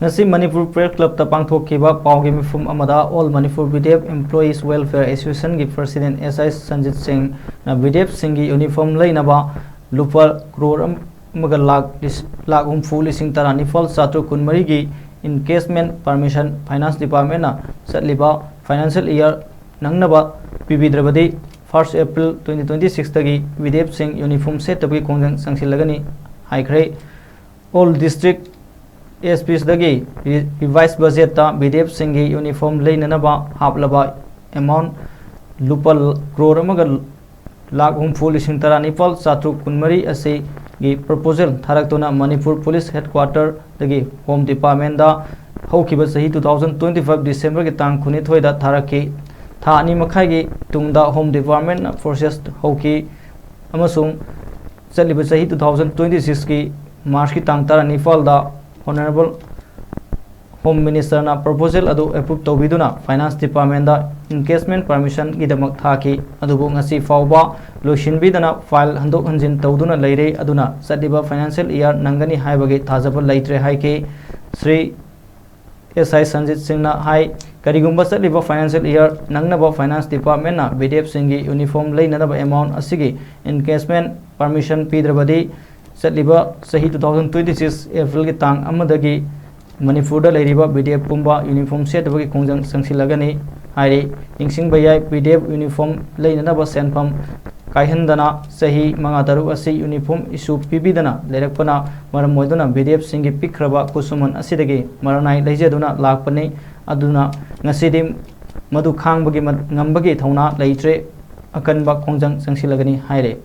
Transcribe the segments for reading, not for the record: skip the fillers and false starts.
ngasi Manipur Press Club ta pangthokkiba paugi mifum amada All Manipur BDF Employees Welfare Association gi President SI Sanjit Singh na BDF singi uniform lainaba lupa crore amaga lakh humfu lising tarani fal satru kunmari gi encashment permission finance department na satliba financial year nangnaba pibidrabadi 1st April 2026 tagi BDF Singh uniform set tabi kongjang sangsilagani haikhre all district ASPs dagi revised budget ta BDF singi uniform leinanaba haplaba amount lupa crore amaga lakh humfu lising tarani fal satru kunmari ase gi proposal tharaktuna Manipur Police Headquarter dagi Home Department da haukiba sahi 2025 December gi tang khuni thoida tharaki tha ani makhai gi tungda Home Department forces hauki amasung chaliba sahi 2026 gi March ki tang tarani fal da Honorable Home Minister na proposal adu approve tobiduna Finance Department da encashment permission gidamak thaki adubu ngasi fawba loishinbidana file handok hanjin tawduna leire aduna sadiba financial year nangani haibagi thajaba leitre haike Sri SI Sanjit Singh na hai karigumba sadiba financial year nangnaba Finance Department na BDF singi uniform leinadaba amount asigi encashment permission pidrabadi sadiba sahi 2026 April gi tang amadagi Manipur da leiriba BDF pumba uniform set bagi kongjang sangsilagani hairi ingsing bayai BDF uniform leinanaba senfam kaihandana sahi mangataru asi uniform isu pibidana lerakpana maram moiduna BDF singi pikraba kusuman asidagi maranai leijaduna lakpani aduna ngasidi madu khangbagi ngambagi thauna leitre akanba kongjang sangsilagani haire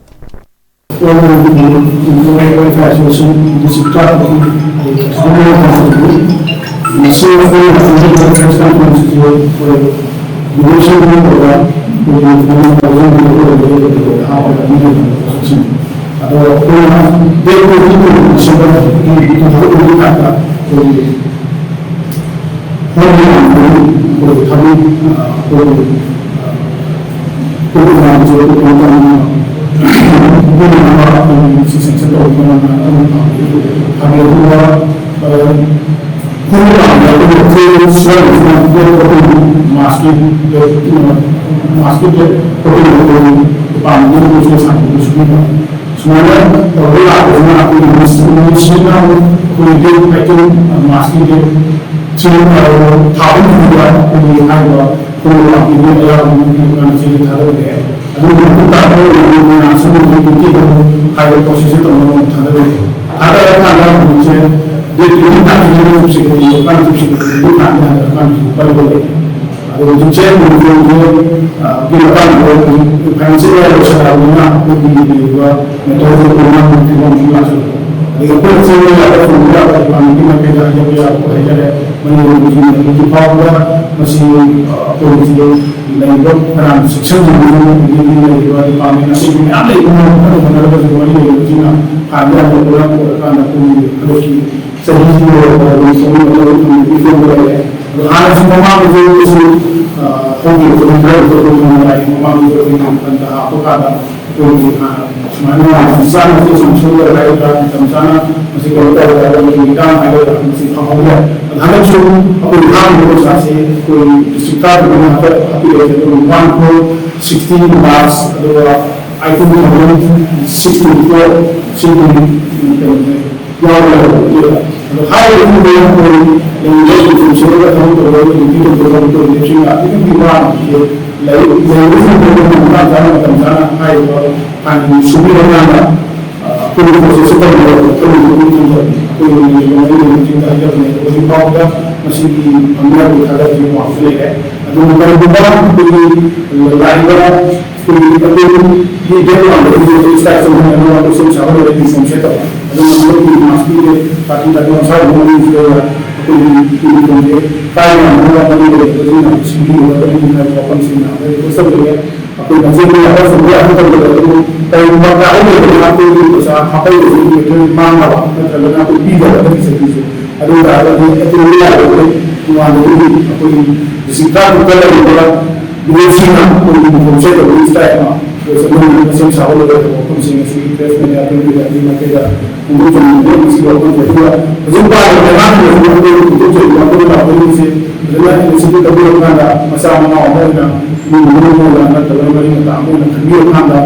ꯇꯧꯕꯤꯔꯀꯥꯟꯗ ꯃꯆꯥ ꯃꯅꯥꯎ ꯑꯃ ꯑꯣꯏꯅ ꯏꯃꯨꯡ ꯃꯅꯨꯡ ꯅꯠꯇ꯭ꯔꯒ ꯃꯔꯤ ꯃꯇꯥ ꯑꯃ ꯑꯣꯏꯅ ꯈꯟꯕꯤꯔꯀꯥꯟꯗ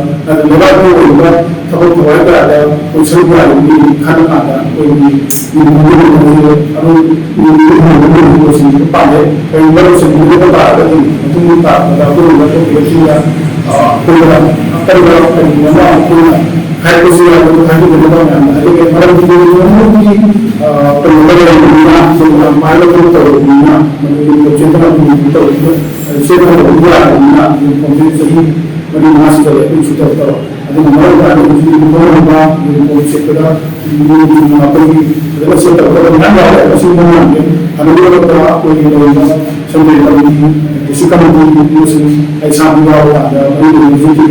ꯂꯩꯕꯥꯛꯀꯤ ꯑꯣꯏꯕ ꯊꯕꯛ ꯊꯧꯔꯝ ꯀꯌꯥꯗ ꯑꯩꯈꯣꯏ ꯁꯔꯨꯛ ꯌꯥꯔꯤꯕꯒꯤ ꯈꯜꯂ ꯀꯥꯟꯗ ꯑꯩꯈꯣꯏꯒꯤ ꯏꯃꯨꯡꯁꯤꯡꯁꯤꯗ ꯄꯥꯝꯖꯩ ꯀꯔꯤꯒꯨꯝꯕ ꯂꯣꯏꯁꯤꯟꯕꯤꯕ ꯇꯥꯔꯒꯗꯤ ꯃꯇꯨꯡ ꯇꯥꯔꯛꯄꯗ ꯑꯗꯨꯒꯨꯝꯕ ꯊꯣꯛꯈꯤꯕꯁꯤꯡꯗ ꯑꯩꯈꯣꯏꯅ ꯑꯀꯟꯕ ꯀꯔꯤꯒꯨꯝꯕ ꯑꯃ ꯑꯩꯈꯣꯏꯅ ꯍꯥꯏꯕꯁꯨ ꯌꯥꯗꯕ ꯍꯥꯏꯕꯤꯒꯗꯕ ꯃꯌꯥꯝꯅ ꯍꯥꯏꯖꯒꯦ ꯃꯔꯝꯗꯤ ꯅꯣꯡꯃꯒꯤ ꯀꯩꯅꯣꯗ ꯂꯩꯔꯕꯅꯤꯅ ꯑꯩꯈꯣꯏꯅ ꯃꯥꯏꯅ ꯇꯧꯔꯕꯅꯤꯅ ꯃꯗꯨꯒꯤ ꯆꯦꯟꯊꯅ ꯇꯧꯔꯤꯕ ꯆꯦꯟꯊꯅꯕ ꯌꯥꯔꯕꯅꯤꯅ ꯌꯨꯅꯤꯐꯣꯔꯝꯁꯤ ꯆꯍꯤ 4-5 ꯁꯨꯖꯜꯂꯦ ꯑꯩꯈꯣꯏ ꯁꯨꯊꯕ ꯑꯗꯨꯅ ꯃꯔꯝ ꯑꯣꯏꯔꯀꯥꯟꯗ ꯍꯧꯖꯤꯛ ꯌꯨꯅꯤꯐꯣꯔꯝ ꯌꯨꯅꯤꯐꯣꯔꯝ ꯁꯦꯠꯄꯗ ꯑꯩꯈꯣꯏꯒꯤ ꯐꯖꯅ ꯁꯦꯠꯇꯕ ꯃꯌꯥꯝ ꯌꯥꯎꯔꯦ ꯑꯁꯤꯒꯨꯝꯕ ꯃꯌꯥꯝꯁꯦ ꯑꯗꯨꯒ ꯑꯩꯈꯣꯏꯒꯤ ꯂꯩꯔꯤꯕ ꯁꯟꯗꯦ ꯀꯝꯃꯤꯇꯤ ꯗꯤꯁꯇ꯭ꯔꯤꯛ ꯀꯝꯃꯤꯇꯤ ꯅꯨꯄꯤꯁꯤꯡ ꯑꯩ ꯏꯁꯥꯃꯛ ꯌꯥꯎꯕ ꯀꯥꯟꯗ ꯃꯔꯤꯒꯤ ꯍꯧꯖꯤꯛꯀꯤ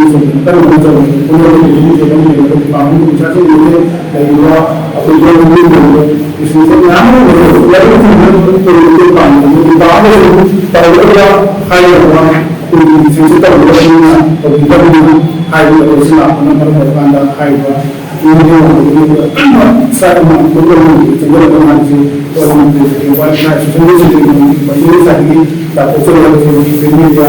ꯀꯟꯅ ꯍꯣꯠꯅꯖꯕꯅꯤ ꯄꯨꯟꯅꯕꯒꯤ ꯂꯩꯔꯤꯕ ꯗꯤꯄꯥꯔꯠꯃꯦꯟꯒꯤ ꯑꯣꯐꯤꯁꯥꯔꯁꯤꯡ ꯂꯩꯔꯤꯕ ꯑꯩꯈꯣꯏ ꯂꯩꯔꯤꯕ ꯃꯌꯥꯝ ꯑꯃ ꯇꯧꯒꯗꯕ ꯍꯥꯏꯔꯤꯕ ꯑꯩꯈꯣꯏꯒꯤ ꯁꯤꯡꯁꯤ ꯇꯧꯒꯗꯕꯅꯤꯅ ꯇꯧꯕꯤꯗꯕꯅꯤꯅ ꯍꯥꯏꯔꯤꯕ ꯑꯗꯨꯁꯨ ꯂꯥꯛꯄꯅ ꯃꯔꯝ ꯑꯣꯏꯔꯀꯥꯟꯗ ꯍꯥꯏꯔꯤꯕ ꯁ꯭ꯇꯥꯏꯜ ꯑꯃ ꯆꯪꯖꯔꯛꯄ ꯍꯥꯏꯕꯁꯤ ꯉꯁꯥꯏꯒꯤ ꯇꯥꯛꯊꯣꯛꯆꯔꯤꯕ ꯃꯤꯗꯤꯌꯥ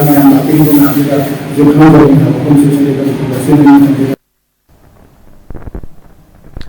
ꯃꯌꯥꯝ ꯂꯥꯛꯄꯤꯕ ꯃꯌꯥꯝꯁꯤꯗ ꯈꯪꯍꯟꯖꯅꯤꯡꯕ ꯃꯐꯝꯁꯤ